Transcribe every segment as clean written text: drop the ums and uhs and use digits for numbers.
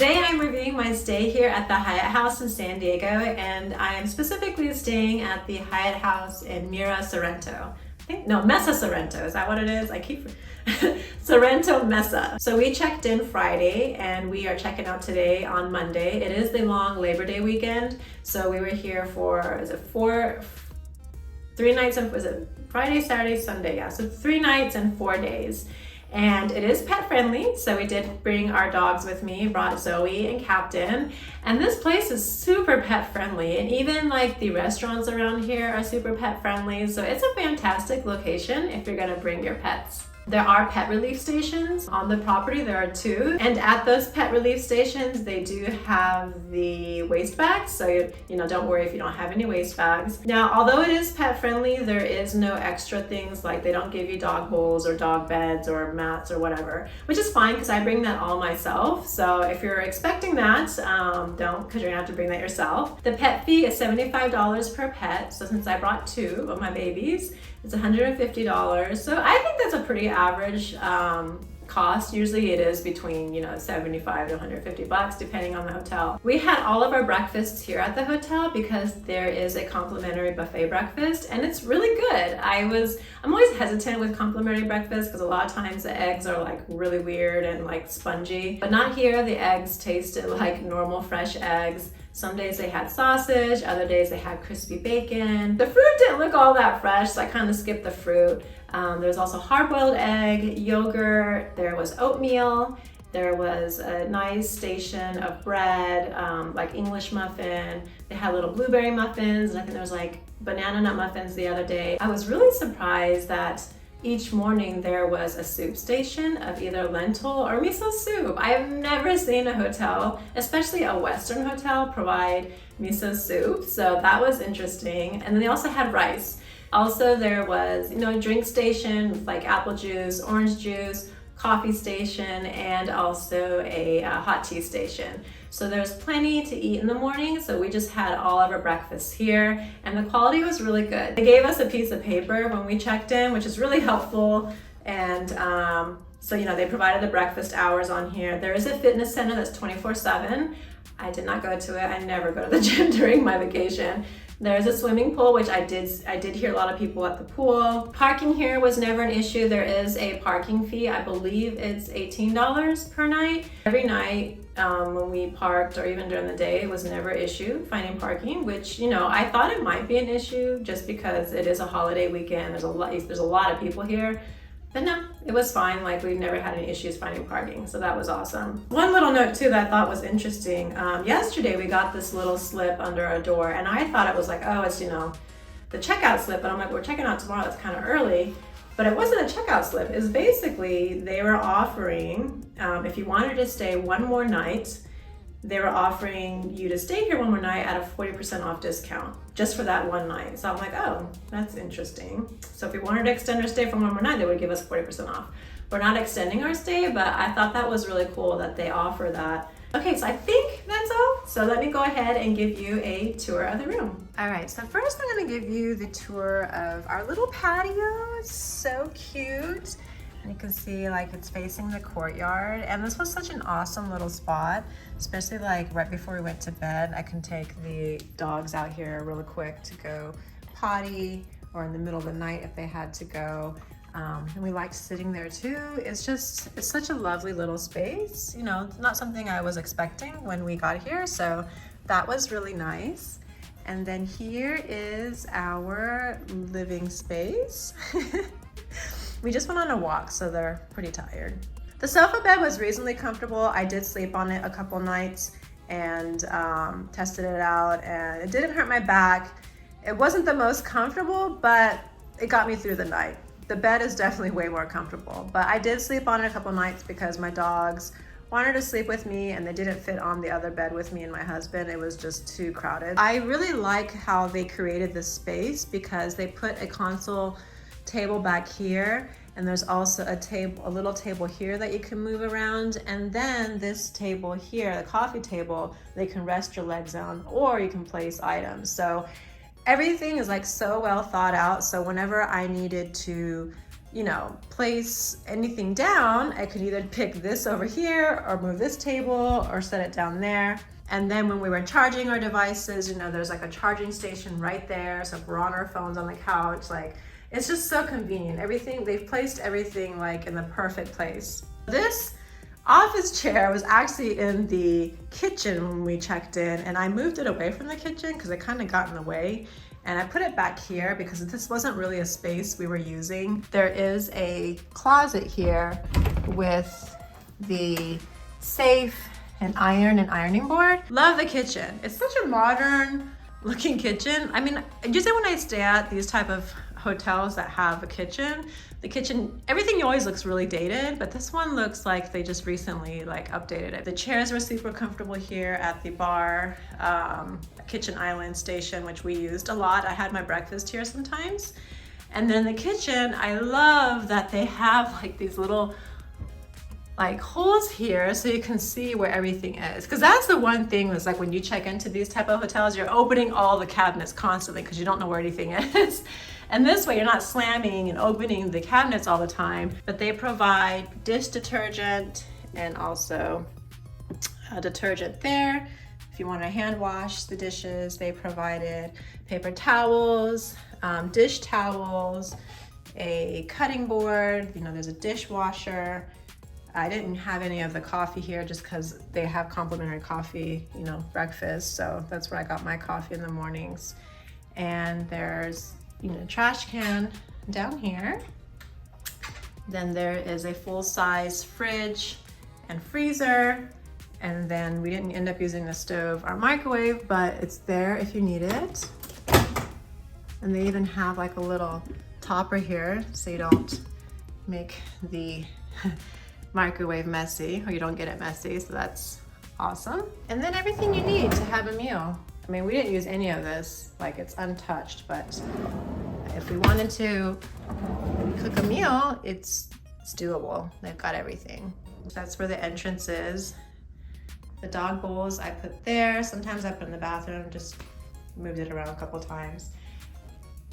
Today I'm reviewing my stay here at the Hyatt House in San Diego, and I am specifically staying at the Hyatt House in Mira Sorrento. Mesa Sorrento, is that what it is? I keep Sorrento Mesa. So we checked in Friday and we are checking out today on Monday. It is the long Labor Day weekend, so we were here for, 3 nights and, was it Friday, Saturday, Sunday? Yeah, so 3 nights and 4 days. And it is pet friendly, so we did bring our dogs with me, brought Zoe and Captain. And this place is super pet friendly, and even like the restaurants around here are super pet friendly. So it's a fantastic location if you're gonna bring your pets. There are pet relief stations on the property. There are 2, and at those pet relief stations they do have the waste bags, so you know, don't worry if you don't have any waste bags. Now, although it is pet friendly, there is no extra things, like they don't give you dog bowls or dog beds or mats or whatever, which is fine because I bring that all myself. So if you're expecting that, don't, because you're gonna have to bring that yourself. The pet fee is $75 per pet, so since I brought 2 of my babies, it's $150. So I think that's a pretty average cost. Usually it is between, you know, $75 to $150 depending on the hotel. We had all of our breakfasts here at the hotel because there is a complimentary buffet breakfast, and it's really good. I'm always hesitant with complimentary breakfast because a lot of times the eggs are like really weird and like spongy, but not here. The eggs tasted like normal fresh eggs. Some days they had sausage, other days they had crispy bacon. The fruit didn't look all that fresh, so I kind of skipped the fruit. There was also hard-boiled egg, yogurt, there was oatmeal, there was a nice station of bread, like English muffin. They had little blueberry muffins, and I think there was like banana nut muffins the other day. I was really surprised that each morning there was a soup station of either lentil or miso soup. I have never seen a hotel, especially a Western hotel, provide miso soup, so that was interesting. And then they also had rice. Also, there was, you know, a drink station with like apple juice, orange juice, coffee station, and also a hot tea station. So there's plenty to eat in the morning, so we just had all of our breakfasts here, and the quality was really good. They gave us a piece of paper when we checked in, which is really helpful, and so, you know, they provided the breakfast hours on here. There is a fitness center that's 24/7. I did not go to it. I never go to the gym during my vacation. There's a swimming pool, which I did hear a lot of people at the pool. Parking here was never an issue. There is a parking fee. I believe it's $18 per night. Every night when we parked, or even during the day, it was never an issue finding parking, which, you know, I thought it might be an issue just because it is a holiday weekend. There's a lot of people here. But no, it was fine. Like, we've never had any issues finding parking, so that was awesome. One little note too that I thought was interesting. Yesterday we got this little slip under our door, and I thought it was like, oh, it's, you know, the checkout slip, but I'm like, we're checking out tomorrow, it's kind of early. But it wasn't a checkout slip. It's basically, they were offering, if you wanted to stay one more night, they were offering you to stay here one more night at a 40% off discount just for that one night. So I'm like, oh, that's interesting. So if we wanted to extend our stay for one more night, they would give us 40% off. We're not extending our stay, but I thought that was really cool that they offer that. Okay, so I think that's all. So let me go ahead and give you a tour of the room. All right, so first I'm gonna give you the tour of our little patio. It's so cute. And you can see, like, it's facing the courtyard, and this was such an awesome little spot, especially like right before we went to bed. I can take the dogs out here really quick to go potty, or in the middle of the night if they had to go. And we liked sitting there too. It's such a lovely little space. You know, not something I was expecting when we got here, so that was really nice. And then here is our living space. We just went on a walk, so they're pretty tired. The sofa bed was reasonably comfortable. I did sleep on it a couple nights and tested it out, and it didn't hurt my back. It wasn't the most comfortable, but it got me through the night. The bed is definitely way more comfortable, but I did sleep on it a couple nights because my dogs wanted to sleep with me and they didn't fit on the other bed with me and my husband. It was just too crowded. I really like how they created this space because they put a console table back here, and there's also a little table here that you can move around, and then this table here, the coffee table, they can rest your legs on, or you can place items. So everything is like so well thought out. So whenever I needed to you know, place anything down, I could either pick this over here or move this table or set it down there. And then when we were charging our devices, you know, there's like a charging station right there. So if we're on our phones on the couch, like, it's just so convenient. Everything, they've placed everything like in the perfect place. This office chair was actually in the kitchen when we checked in, and I moved it away from the kitchen because it kind of got in the way. And I put it back here because this wasn't really a space we were using. There is a closet here with the safe and ironing board. Love the kitchen. It's such a modern looking kitchen. I mean, usually when I stay at these type of hotels that have a kitchen, the kitchen, everything always looks really dated, but this one looks like they just recently like updated it. The chairs were super comfortable here at the bar, kitchen island station, which we used a lot. I had my breakfast here sometimes. And then the kitchen, I love that they have like these little like holes here so you can see where everything is, because that's the one thing was like when you check into these type of hotels, you're opening all the cabinets constantly because you don't know where anything is. And this way you're not slamming and opening the cabinets all the time. But they provide dish detergent and also detergent there if you want to hand wash the dishes. They provided paper towels, dish towels, a cutting board, you know, there's a dishwasher. I didn't have any of the coffee here just because they have complimentary coffee, you know, breakfast. So that's where I got my coffee in the mornings. And there's, you know, trash can down here. Then there is a full-size fridge and freezer. And then we didn't end up using the stove or microwave, but it's there if you need it. And they even have like a little topper here so you don't make the microwave messy, or you don't get it messy, so that's awesome. And then everything you need to have a meal. I mean, we didn't use any of this, like it's untouched, but if we wanted to cook a meal, it's doable. They've got everything. That's where the entrance is. The dog bowls I put there. Sometimes I put in the bathroom, just moved it around a couple times.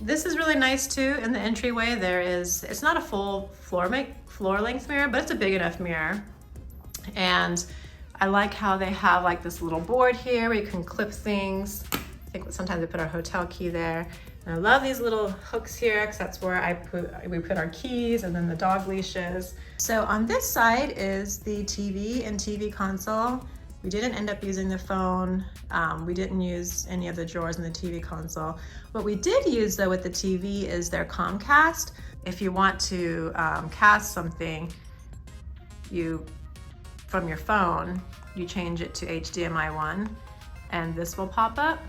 This is really nice too. In the entryway, it's not a full floor length mirror, but it's a big enough mirror. And I like how they have like this little board here where you can clip things. I think sometimes they put our hotel key there. And I love these little hooks here because that's where we put our keys and then the dog leashes. So on this side is the TV and TV console. We didn't end up using the phone. We didn't use any of the drawers in the TV console. What we did use though with the TV is their Comcast. If you want to cast something, from your phone, you change it to HDMI 1 and this will pop up.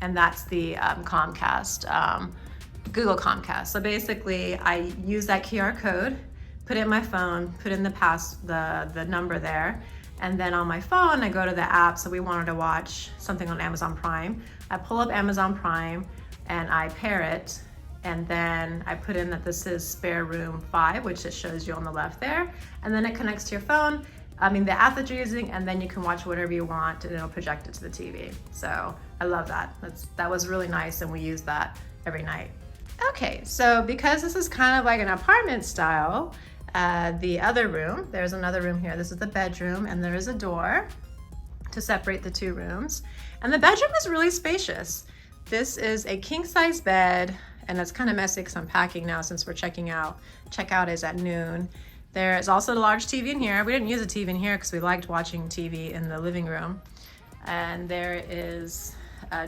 And that's the Comcast, Google Comcast. So basically I use that QR code, put it in my phone, put in the number there. And then on my phone, I go to the app. So we wanted to watch something on Amazon Prime. I pull up Amazon Prime and I pair it. And then I put in that this is spare room 5, which it shows you on the left there. And then it connects to your phone, the app that you're using, and then you can watch whatever you want and it'll project it to the TV. So I love that. That was really nice and we use that every night. Okay, so because this is kind of like an apartment style, the other room, there's another room here. This is the bedroom and there is a door to separate the two rooms. And the bedroom is really spacious. This is a king size bed and it's kind of messy because I'm packing now since we're checking out. Checkout is at noon. There is also a large TV in here. We didn't use a TV in here because we liked watching TV in the living room. And there is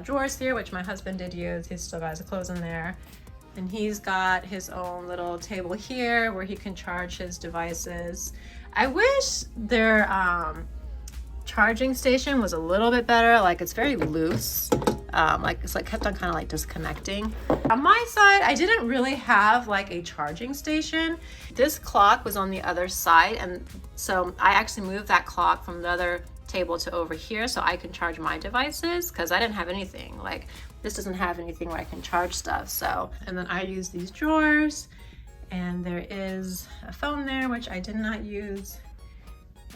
drawers here, which my husband did use. He still got his clothes in there. And he's got his own little table here where he can charge his devices. I wish their charging station was a little bit better. Like it's very loose. It's kept on kind of like disconnecting. On my side, I didn't really have like a charging station. This clock was on the other side. And so I actually moved that clock from the other table to over here so I can charge my devices because I didn't have anything. Like this doesn't have anything where I can charge stuff. So, and then I use these drawers and there is a phone there, which I did not use.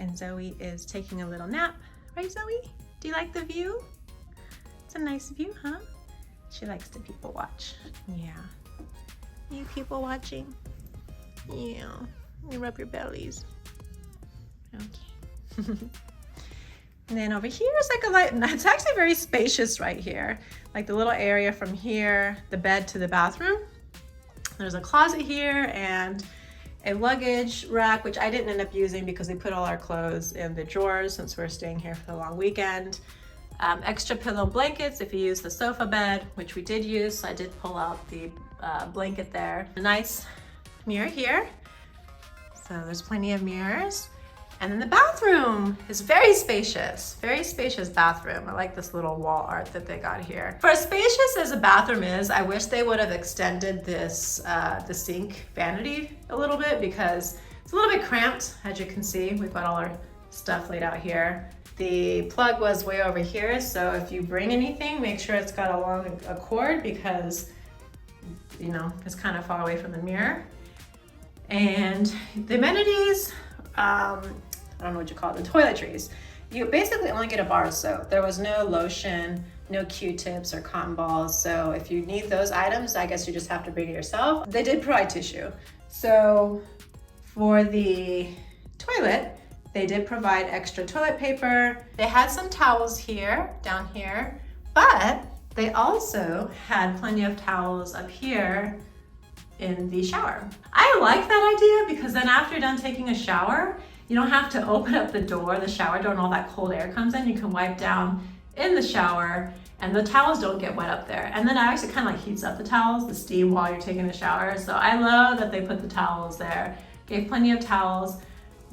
And Zoe is taking a little nap. Right, Zoe? Do you like the view? It's a nice view, huh? She likes to people watch. Yeah. You people watching? Yeah. You rub your bellies. Okay. And then over here is like a light, it's actually very spacious right here. Like the little area from here, the bed to the bathroom. There's a closet here and a luggage rack, which I didn't end up using because we put all our clothes in the drawers since we're staying here for the long weekend. Extra pillow blankets if you use the sofa bed, which we did use. So I did pull out the blanket there. A nice mirror here. So there's plenty of mirrors. And then the bathroom is very spacious bathroom. I like this little wall art that they got here. For as spacious as a bathroom is, I wish they would have extended this, the sink vanity a little bit because it's a little bit cramped. As you can see, we've got all our stuff laid out here. The plug was way over here, so if you bring anything, make sure it's got a cord because, you know, it's kind of far away from the mirror. And the amenities, I don't know what you call it, the toiletries. You basically only get a bar of soap. There was no lotion, no Q-tips or cotton balls. So if you need those items, I guess you just have to bring it yourself. They did provide tissue. So for the toilet, they did provide extra toilet paper. They had some towels here, down here, but they also had plenty of towels up here in the shower. I like that idea because then after you're done taking a shower, you don't have to open up the door, the shower door, and all that cold air comes in. You can wipe down in the shower and the towels don't get wet up there. And then it actually kind of like heats up the towels, the steam while you're taking a shower. So I love that they put the towels there. Gave plenty of towels.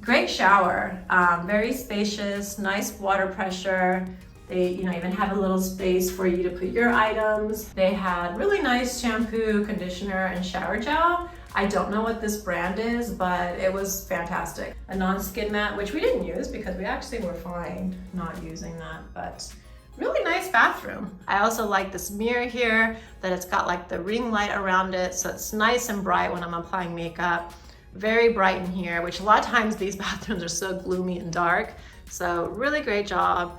Great shower, very spacious, nice water pressure. They, you know, even have a little space for you to put your items. They had really nice shampoo, conditioner, and shower gel. I don't know what this brand is, but it was fantastic. A non-skid mat, which we didn't use because we actually were fine not using that, but really nice bathroom. I also like this mirror here, that it's got like the ring light around it, so it's nice and bright when I'm applying makeup. Very bright in here, which a lot of times these bathrooms are so gloomy and dark. So really great job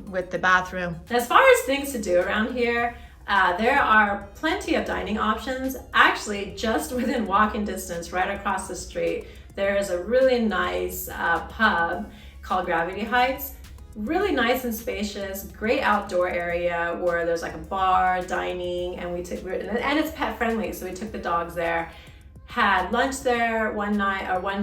with the bathroom. As far as things to do around here, there are plenty of dining options. Actually, just within walking distance, right across the street, there is a really nice pub called Gravity Heights. Really nice and spacious, great outdoor area where there's like a bar, dining, and it's pet friendly, so we took the dogs there. Had lunch there one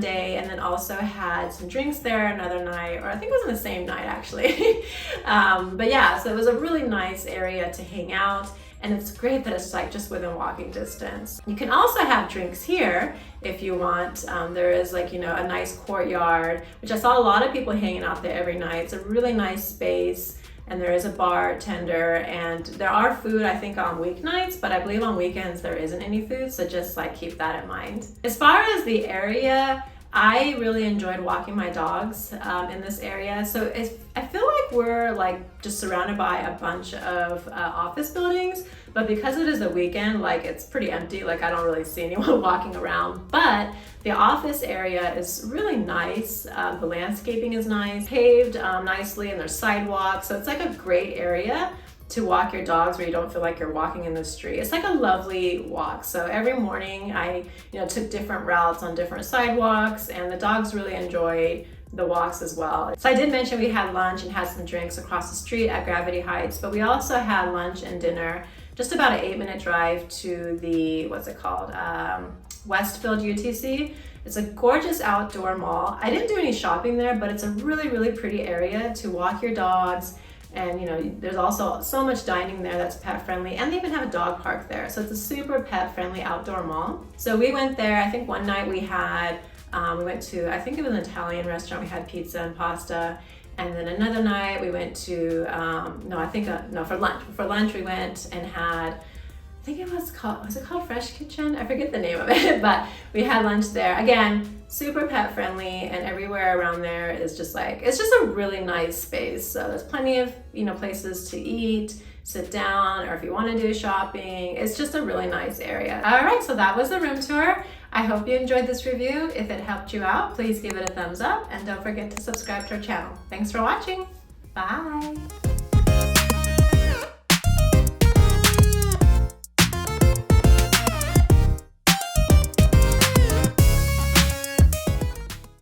day, and then also had some drinks there another night, or I think it was on the same night actually. But yeah, so it was a really nice area to hang out, and it's great that it's like just within walking distance. You can also have drinks here if you want. There is like, you know, a nice courtyard, which I saw a lot of people hanging out there every night. It's a really nice space. And there is a bartender, and there are food, I think, on weeknights, but I believe on weekends there isn't any food, so just like keep that in mind. As far as the area, I really enjoyed walking my dogs in this area. So I feel like we're like just surrounded by a bunch of office buildings, but because it is a weekend, like it's pretty empty. Like I don't really see anyone walking around, but the office area is really nice. The landscaping is nice, paved nicely, and there's sidewalks. So it's like a great area to walk your dogs where you don't feel like you're walking in the street. It's like a lovely walk. So every morning I, took different routes on different sidewalks, and the dogs really enjoyed the walks as well. So I did mention we had lunch and had some drinks across the street at Gravity Heights, but we also had lunch and dinner just about an 8-minute drive to the, Westfield UTC. It's a gorgeous outdoor mall. I didn't do any shopping there, but it's a really, really pretty area to walk your dogs. And there's also so much dining there that's pet friendly, and they even have a dog park there. So it's a super pet friendly outdoor mall. So we went there. I think one night we went to, I think it was an Italian restaurant. We had pizza and pasta. And then another night we went to, for lunch. For lunch we went and had, I think it was called Fresh Kitchen? I forget the name of it, but we had lunch there. Again, super pet friendly, and everywhere around there is just like, it's just a really nice space. So there's plenty of, places to eat, sit down, or if you want to do shopping, it's just a really nice area. All right, so that was the room tour. I hope you enjoyed this review. If it helped you out, please give it a thumbs up, and don't forget to subscribe to our channel. Thanks for watching. Bye.